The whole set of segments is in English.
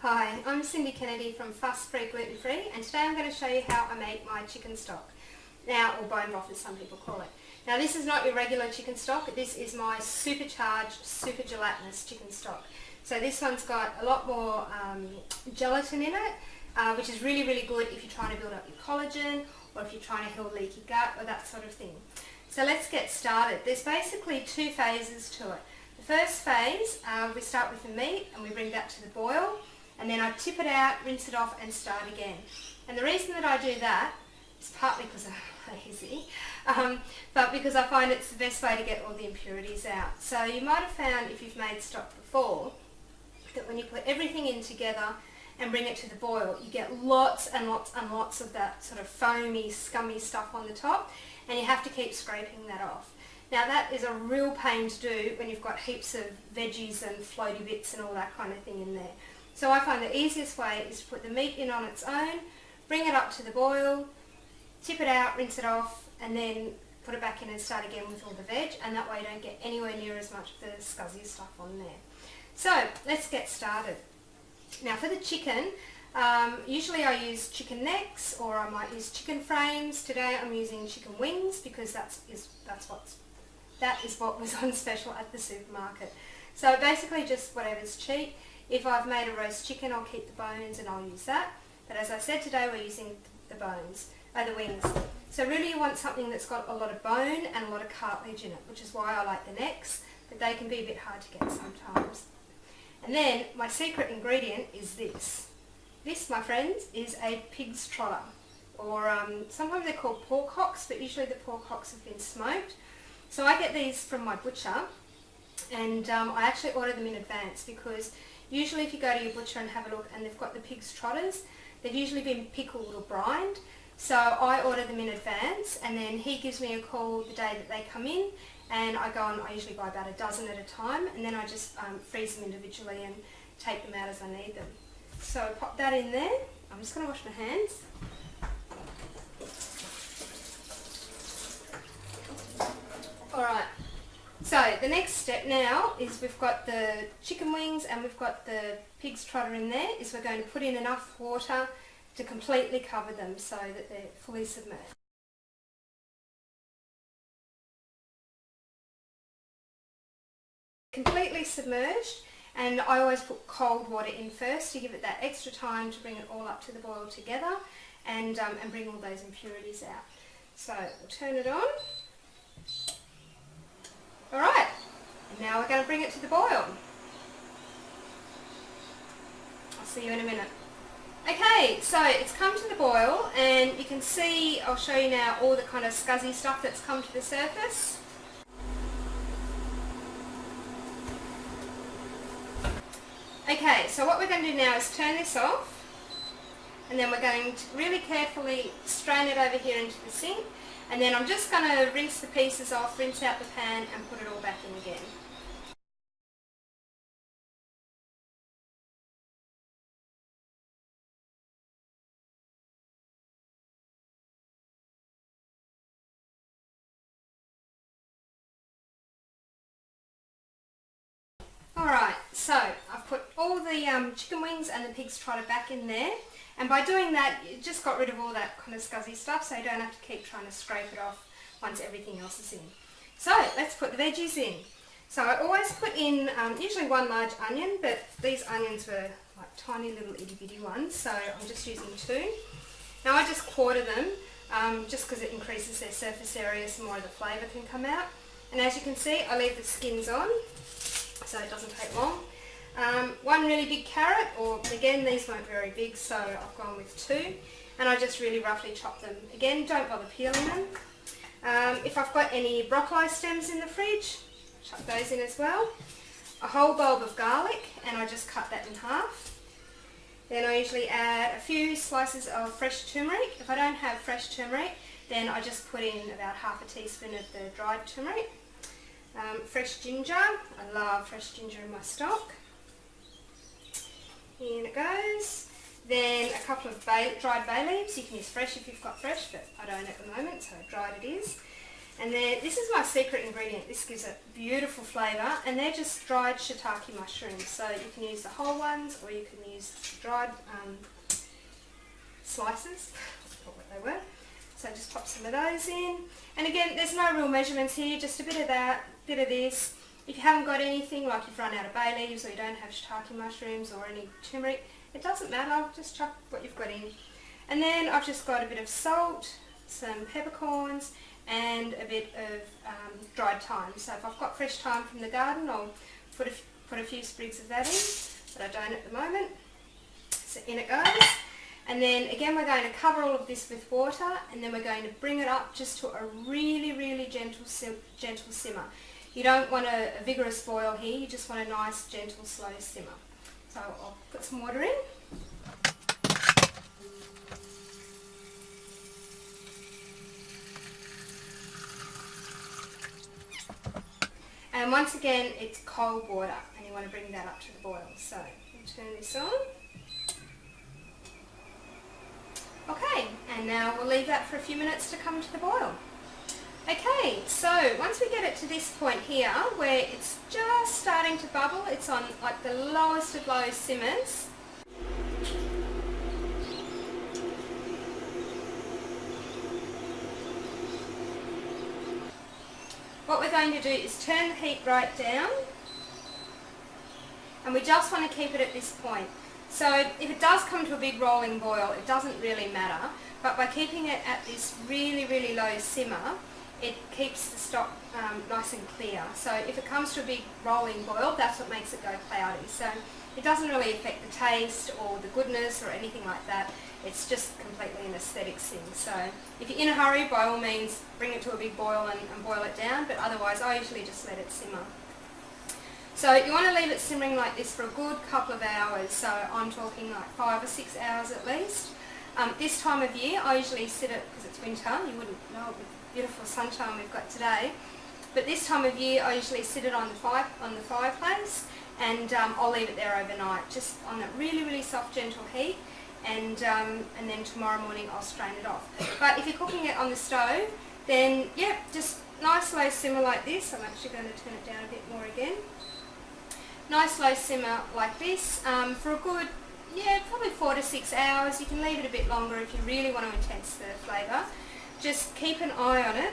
Hi, I'm Cindy Kennedy from Fuss-free Gluten-free, and today I'm going to show you how I make my chicken stock. Now, or bone broth as some people call it. Now this is not your regular chicken stock, this is my supercharged, super gelatinous chicken stock. So this one's got a lot more gelatin in it, which is really good if you're trying to build up your collagen, or if you're trying to heal leaky gut, or that sort of thing. So let's get started. There's basically two phases to it. The first phase, we start with the meat and we bring that to the boil, and then I tip it out, rinse it off and start again. And the reason that I do that is partly because I'm lazy, but because I find it's the best way to get all the impurities out. So you might have found, if you've made stock before, that when you put everything in together and bring it to the boil, you get lots and lots of that sort of foamy, scummy stuff on the top, and you have to keep scraping that off. Now that is a real pain to do when you've got heaps of veggies and floaty bits and all that kind of thing in there. So I find the easiest way is to put the meat in on its own, bring it up to the boil, tip it out, rinse it off, and then put it back in and start again with all the veg, and that way you don't get anywhere near as much of the scuzzy stuff on there. So let's get started. Now for the chicken, usually I use chicken necks, or I might use chicken frames. Today I'm using chicken wings because that is what was on special at the supermarket. So basically just whatever's cheap. If I've made a roast chicken, I'll keep the bones and I'll use that. But as I said, today we're using the wings. So really you want something that's got a lot of bone and a lot of cartilage in it, which is why I like the necks, but they can be a bit hard to get sometimes. And then my secret ingredient is this. This, my friends, is a pig's trotter, or sometimes they're called pork hocks, but usually the pork hocks have been smoked. So I get these from my butcher, and I actually order them in advance because usually if you go to your butcher and have a look and they've got the pig's trotters, they've usually been pickled or brined. So I order them in advance, and then he gives me a call the day that they come in, and I go and I usually buy about a dozen at a time, and then I just freeze them individually and take them out as I need them. So pop that in there. I'm just going to wash my hands. Alright, so the next step now is we've got the chicken wings and we've got the pig's trotter in there, is we're going to put in enough water to completely cover them so that they're fully submerged. Completely submerged, and I always put cold water in first to give it that extra time to bring it all up to the boil together and bring all those impurities out. So we'll turn it on. Alright, and now we're going to bring it to the boil. I'll see you in a minute. Okay, so it's come to the boil, and you can see, I'll show you now all the kind of scuzzy stuff that's come to the surface. Okay, so what we're going to do now is turn this off, and then we're going to really carefully strain it over here into the sink, and then I'm just going to rinse the pieces off, rinse out the pan and put it all back in again. Alright, so I've put all the chicken wings and the pig's trotter back in there, and by doing that you just got rid of all that kind of scuzzy stuff, so you don't have to keep trying to scrape it off once everything else is in. So let's put the veggies in. So I always put in usually one large onion, but these onions were like tiny little itty bitty ones, so I'm just using two. Now I just quarter them just because it increases their surface area so more of the flavour can come out. And as you can see, I leave the skins on, so it doesn't take long. One really big carrot, or again these weren't very big, so I've gone with two, and I just really roughly chop them. Again, don't bother peeling them. If I've got any broccoli stems in the fridge, chuck those in as well. A whole bulb of garlic, and I just cut that in half. Then I usually add a few slices of fresh turmeric. If I don't have fresh turmeric, then I just put in about half a teaspoon of the dried turmeric. Fresh ginger, I love fresh ginger in my stock. In it goes. Then a couple of dried bay leaves. You can use fresh if you've got fresh, but I don't at the moment, so dried it is. And this is my secret ingredient. This gives a beautiful flavour, and they're just dried shiitake mushrooms. So you can use the whole ones, or you can use dried slices. That's not what they were. So just pop some of those in. And again, there's no real measurements here, just a bit of that, bit of this. If you haven't got anything, like you've run out of bay leaves or you don't have shiitake mushrooms or any turmeric, it doesn't matter, just chuck what you've got in. And then I've just got a bit of salt, some peppercorns, and a bit of dried thyme. So if I've got fresh thyme from the garden, I'll put a few sprigs of that in, but I don't at the moment. So in it goes. And then again, we're going to cover all of this with water, and then we're going to bring it up just to a really, really gentle simmer. You don't want a vigorous boil here, you just want a nice, gentle, slow simmer. So I'll put some water in. And once again, it's cold water, and you want to bring that up to the boil. So we'll turn this on. Okay, and now we'll leave that for a few minutes to come to the boil. Okay, so once we get it to this point here, where it's just starting to bubble, it's on like the lowest of low simmers. What we're going to do is turn the heat right down, and we just want to keep it at this point. So if it does come to a big rolling boil, it doesn't really matter, but by keeping it at this really, really low simmer, it keeps the stock nice and clear. So if it comes to a big rolling boil, that's what makes it go cloudy. So it doesn't really affect the taste or the goodness or anything like that. It's just completely an aesthetics thing. So if you're in a hurry, by all means, bring it to a big boil and boil it down, but otherwise I usually just let it simmer. So you want to leave it simmering like this for a good couple of hours, so I'm talking like 5 or 6 hours at least. This time of year I usually sit it, because it's winter, you wouldn't know it with the beautiful sunshine we've got today, but this time of year I usually sit it on the fireplace, and I'll leave it there overnight, just on that really, really soft, gentle heat, and then tomorrow morning I'll strain it off. But if you're cooking it on the stove, then yeah, just nice low simmer like this. I'm actually going to turn it down a bit more again. Nice low simmer like this for a good, yeah, probably 4 to 6 hours. You can leave it a bit longer if you really want to enhance the flavour. Just keep an eye on it.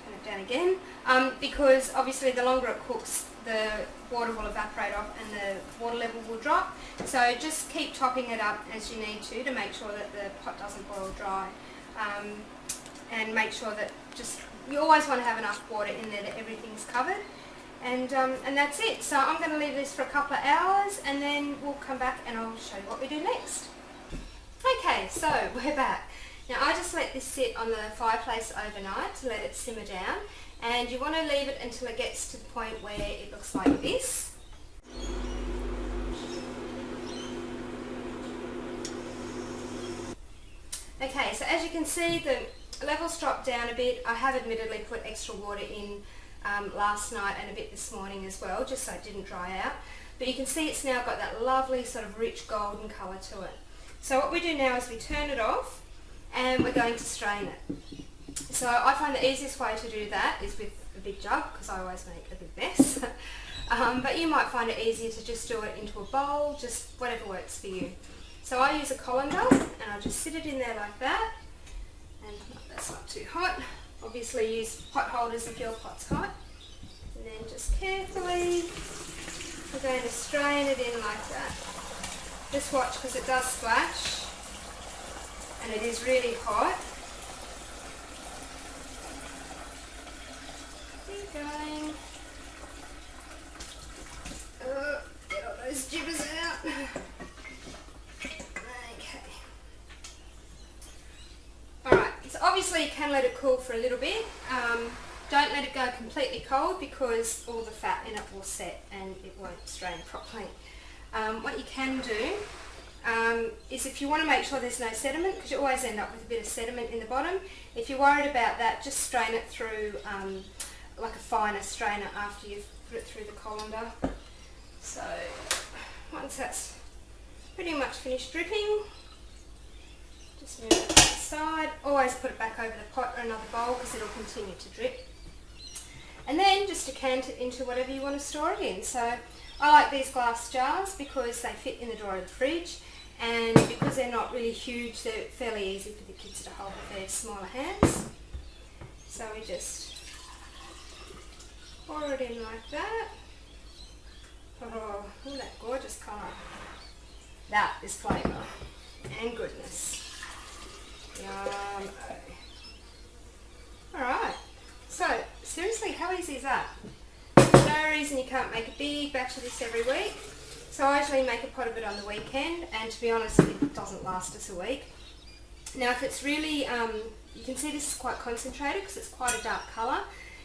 Turn it down again, because obviously the longer it cooks, the water will evaporate off and the water level will drop. So just keep topping it up as you need to make sure that the pot doesn't boil dry. And make sure that you always want to have enough water in there that everything's covered. And that's it. So I'm going to leave this for a couple of hours, and then we'll come back and I'll show you what we do next. Okay, so we're back. Now I just let this sit on the fireplace overnight to let it simmer down, and you want to leave it until it gets to the point where it looks like this. Okay, so as you can see, the levels dropped down a bit. I have admittedly put extra water in last night and a bit this morning as well, just so it didn't dry out. But you can see it's now got that lovely sort of rich golden colour to it. So what we do now is we turn it off, and we're going to strain it. So I find the easiest way to do that is with a big jug, because I always make a big mess. But you might find it easier to just do it into a bowl, just whatever works for you. So I use a colander, and I'll just sit it in there like that, and that's not too hot. Obviously use pot holders if your pot's hot. And then just carefully, we're going to strain it in like that. Just watch, because it does splash, and it is really hot. Keep going. Get all those jibbers out. Okay. Alright, so obviously you can let it cool for a little bit. Don't let it go completely cold, because all the fat in it will set and it won't strain properly. What you can do is, if you want to make sure there's no sediment, because you always end up with a bit of sediment in the bottom, if you're worried about that, just strain it through like a finer strainer after you've put it through the colander. So once that's pretty much finished dripping, Just move it to the side. Always put it back over the pot or another bowl because it'll continue to drip. And then just decant it into whatever you want to store it in. So I like these glass jars because they fit in the drawer of the fridge, and because they're not really huge, they're fairly easy for the kids to hold with their smaller hands. So we just pour it in like that. Oh, look at that gorgeous colour. That is flavour and goodness. Yum. Alright, so seriously, how easy is that? There's no reason you can't make a big batch of this every week. So I usually make a pot of it on the weekend, and to be honest, it doesn't last us a week. Now if it's really, you can see this is quite concentrated because it's quite a dark colour.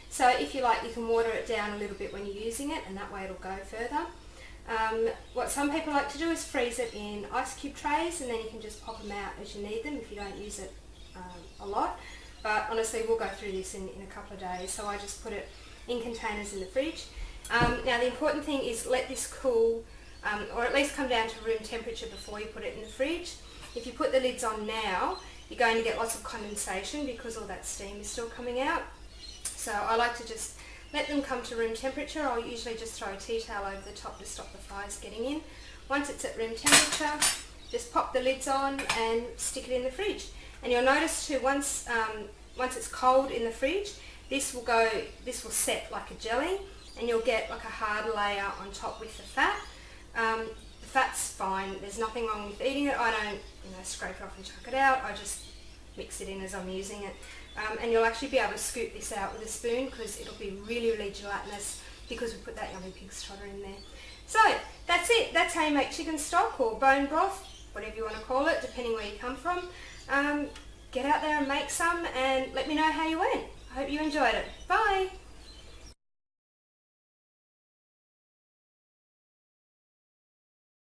So if you like, you can water it down a little bit when you're using it, and that way it'll go further. What some people like to do is freeze it in ice cube trays, and then you can just pop them out as you need them if you don't use it a lot. But honestly, we'll go through this in a couple of days, so I just put it in containers in the fridge. Now the important thing is let this cool, or at least come down to room temperature before you put it in the fridge. If you put the lids on now, you're going to get lots of condensation because all that steam is still coming out. So I like to just let them come to room temperature. I'll usually just throw a tea towel over the top to stop the flies getting in. Once it's at room temperature, just pop the lids on and stick it in the fridge. And you'll notice too, once it's cold in the fridge, this will set like a jelly, and you'll get like a hard layer on top with the fat. The fat's fine. There's nothing wrong with eating it. I don't, scrape it off and chuck it out. I just mix it in as I'm using it. And you'll actually be able to scoop this out with a spoon because it'll be really, really gelatinous because we put that yummy pig's trotter in there. So that's it. That's how you make chicken stock or bone broth, whatever you want to call it, depending where you come from. Get out there and make some and let me know how you went. I hope you enjoyed it. Bye.